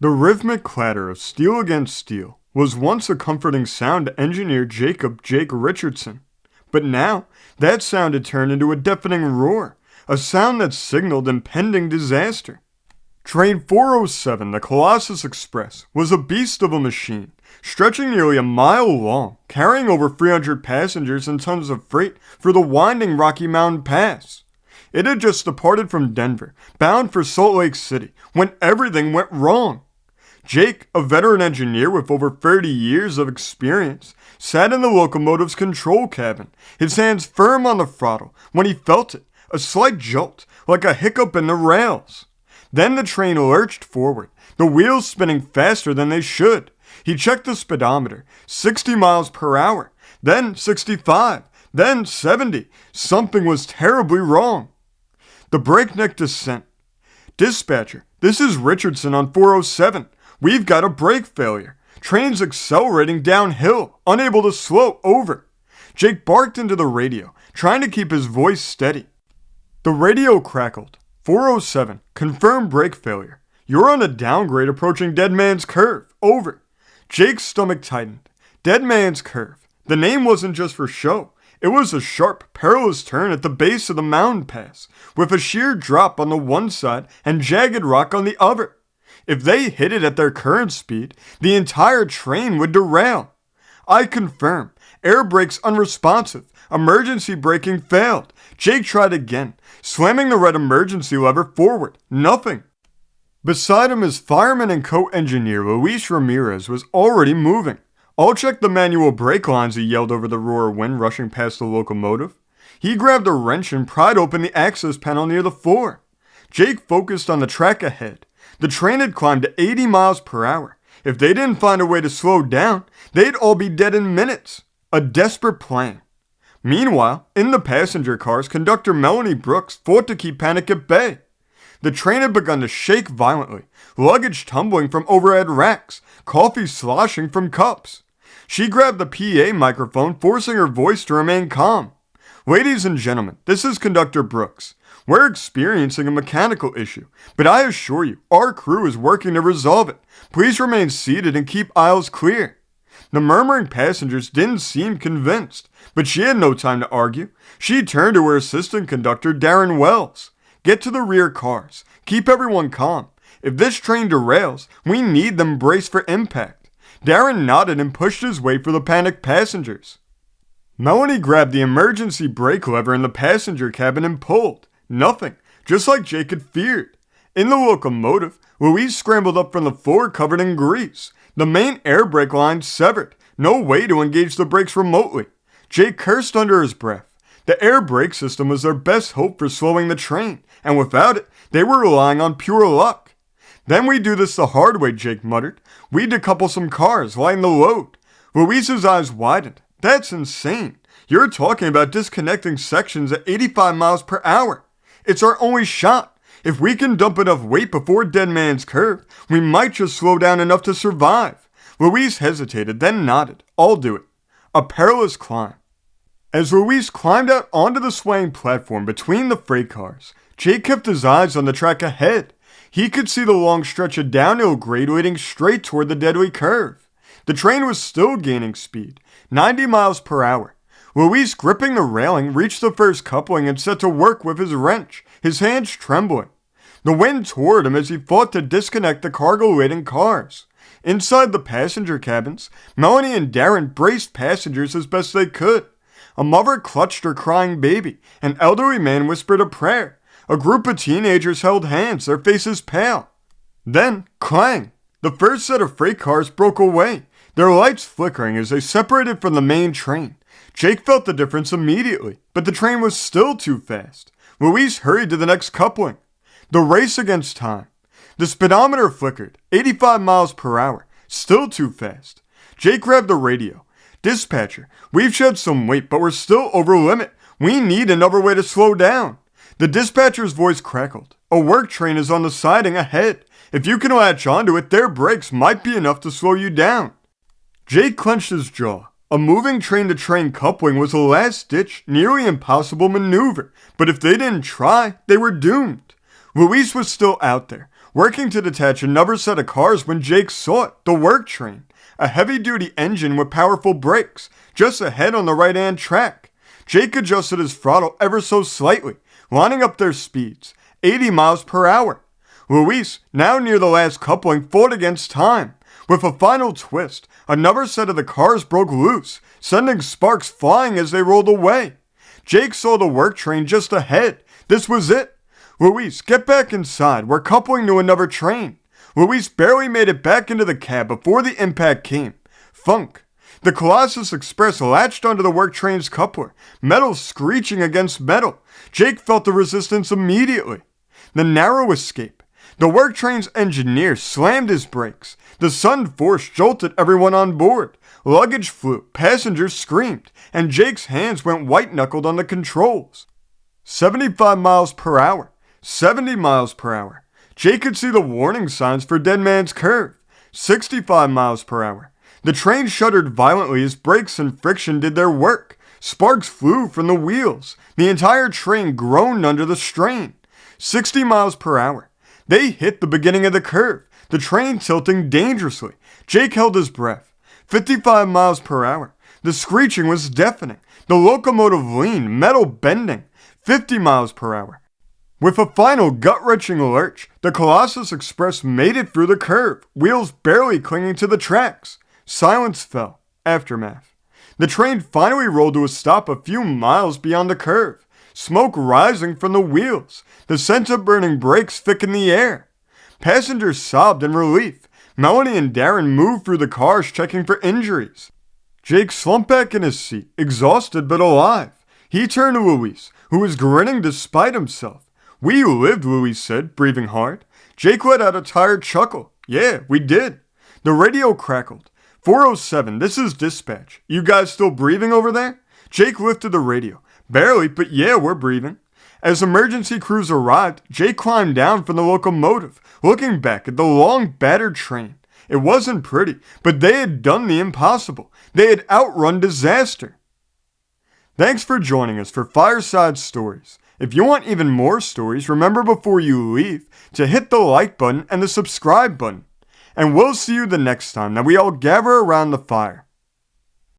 The rhythmic clatter of steel against steel was once a comforting sound to engineer Jake Richardson. But now, that sound had turned into a deafening roar, a sound that signaled impending disaster. Train 407, the Colossus Express, was a beast of a machine, stretching nearly a mile long, carrying over 300 passengers and tons of freight for the winding Rocky Mountain Pass. It had just departed from Denver, bound for Salt Lake City, when everything went wrong. Jake, a veteran engineer with over 30 years of experience, sat in the locomotive's control cabin, his hands firm on the throttle, when he felt it, a slight jolt, like a hiccup in the rails. Then the train lurched forward, the wheels spinning faster than they should. He checked the speedometer, 60 miles per hour, then 65, then 70. Something was terribly wrong. The breakneck descent. Dispatcher, this is Richardson on 407. We've got a brake failure. Train's accelerating downhill, unable to slow over. Jake barked into the radio, trying to keep his voice steady. The radio crackled. 407, confirmed brake failure. You're on a downgrade approaching Dead Man's Curve. Over. Jake's stomach tightened. Dead Man's Curve. The name wasn't just for show. It was a sharp, perilous turn at the base of the mountain pass, with a sheer drop on the one side and jagged rock on the other. If they hit it at their current speed, the entire train would derail. I confirm. Air brakes unresponsive. Emergency braking failed. Jake tried again, slamming the red emergency lever forward. Nothing. Beside him, his fireman and co-engineer Luis Ramirez was already moving. I'll check the manual brake lines, he yelled over the roar of wind rushing past the locomotive. He grabbed a wrench and pried open the access panel near the floor. Jake focused on the track ahead. The train had climbed to 80 miles per hour. If they didn't find a way to slow down, they'd all be dead in minutes. A desperate plan. Meanwhile, in the passenger cars, conductor Melanie Brooks fought to keep panic at bay. The train had begun to shake violently, luggage tumbling from overhead racks, coffee sloshing from cups. She grabbed the PA microphone, forcing her voice to remain calm. Ladies and gentlemen, this is Conductor Brooks. We're experiencing a mechanical issue, but I assure you, our crew is working to resolve it. Please remain seated and keep aisles clear. The murmuring passengers didn't seem convinced, but she had no time to argue. She turned to her assistant conductor, Darren Wells. Get to the rear cars. Keep everyone calm. If this train derails, we need them braced for impact. Darren nodded and pushed his way for the panicked passengers. Melanie grabbed the emergency brake lever in the passenger cabin and pulled. Nothing, just like Jake had feared. In the locomotive, Luis scrambled up from the floor covered in grease. The main air brake line severed. No way to engage the brakes remotely. Jake cursed under his breath. The air brake system was their best hope for slowing the train, and without it, they were relying on pure luck. Then we do this the hard way, Jake muttered. We decouple some cars, lighten the load. Luis's eyes widened. That's insane. You're talking about disconnecting sections at 85 miles per hour. It's our only shot. If we can dump enough weight before Dead Man's Curve, we might just slow down enough to survive. Luis hesitated, then nodded. I'll do it. A perilous climb. As Luis climbed out onto the swaying platform between the freight cars, Jake kept his eyes on the track ahead. He could see the long stretch of downhill grade leading straight toward the deadly curve. The train was still gaining speed, 90 miles per hour. Luis, gripping the railing, reached the first coupling and set to work with his wrench, his hands trembling. The wind tore at him as he fought to disconnect the cargo-laden cars. Inside the passenger cabins, Melanie and Darren braced passengers as best they could. A mother clutched her crying baby. An elderly man whispered a prayer. A group of teenagers held hands, their faces pale. Then, clang! The first set of freight cars broke away, their lights flickering as they separated from the main train. Jake felt the difference immediately, but the train was still too fast. Luis hurried to the next coupling. The race against time. The speedometer flickered, 85 miles per hour, still too fast. Jake grabbed the radio. Dispatcher, we've shed some weight, but we're still over limit. We need another way to slow down. The dispatcher's voice crackled. A work train is on the siding ahead. If you can latch onto it, their brakes might be enough to slow you down. Jake clenched his jaw. A moving train-to-train coupling was a last-ditch, nearly impossible maneuver, but if they didn't try, they were doomed. Luis was still out there, working to detach another set of cars when Jake saw it, the work train, a heavy-duty engine with powerful brakes, just ahead on the right-hand track. Jake adjusted his throttle ever so slightly, lining up their speeds, 80 miles per hour. Luis, now near the last coupling, fought against time. With a final twist, another set of the cars broke loose, sending sparks flying as they rolled away. Jake saw the work train just ahead. This was it. Luis, get back inside. We're coupling to another train. Luis barely made it back into the cab before the impact came. Thunk. The Colossus Express latched onto the work train's coupler, metal screeching against metal. Jake felt the resistance immediately. The narrow escape. The work train's engineer slammed his brakes. The sudden force jolted everyone on board. Luggage flew, passengers screamed, and Jake's hands went white-knuckled on the controls. 75 miles per hour. 70 miles per hour. Jake could see the warning signs for Dead Man's Curve. 65 miles per hour. The train shuddered violently as brakes and friction did their work. Sparks flew from the wheels. The entire train groaned under the strain. 60 miles per hour. They hit the beginning of the curve, the train tilting dangerously. Jake held his breath. 55 miles per hour. The screeching was deafening. The locomotive leaned, metal bending. 50 miles per hour. With a final gut-wrenching lurch, the Colossus Express made it through the curve, wheels barely clinging to the tracks. Silence fell. Aftermath. The train finally rolled to a stop a few miles beyond the curve. Smoke rising from the wheels. The scent of burning brakes thick in the air. Passengers sobbed in relief. Melanie and Darren moved through the cars checking for injuries. Jake slumped back in his seat, exhausted but alive. He turned to Luis, who was grinning despite himself. "We lived," Luis said, breathing hard. Jake let out a tired chuckle. "Yeah, we did." The radio crackled. 407, this is dispatch. You guys still breathing over there? Jake lifted the radio. "Barely, but yeah, we're breathing." As emergency crews arrived, Jake climbed down from the locomotive, looking back at the long, battered train. It wasn't pretty, but they had done the impossible. They had outrun disaster. Thanks for joining us for Fireside Stories. If you want even more stories, remember before you leave to hit the like button and the subscribe button. And we'll see you the next time that we all gather around the fire.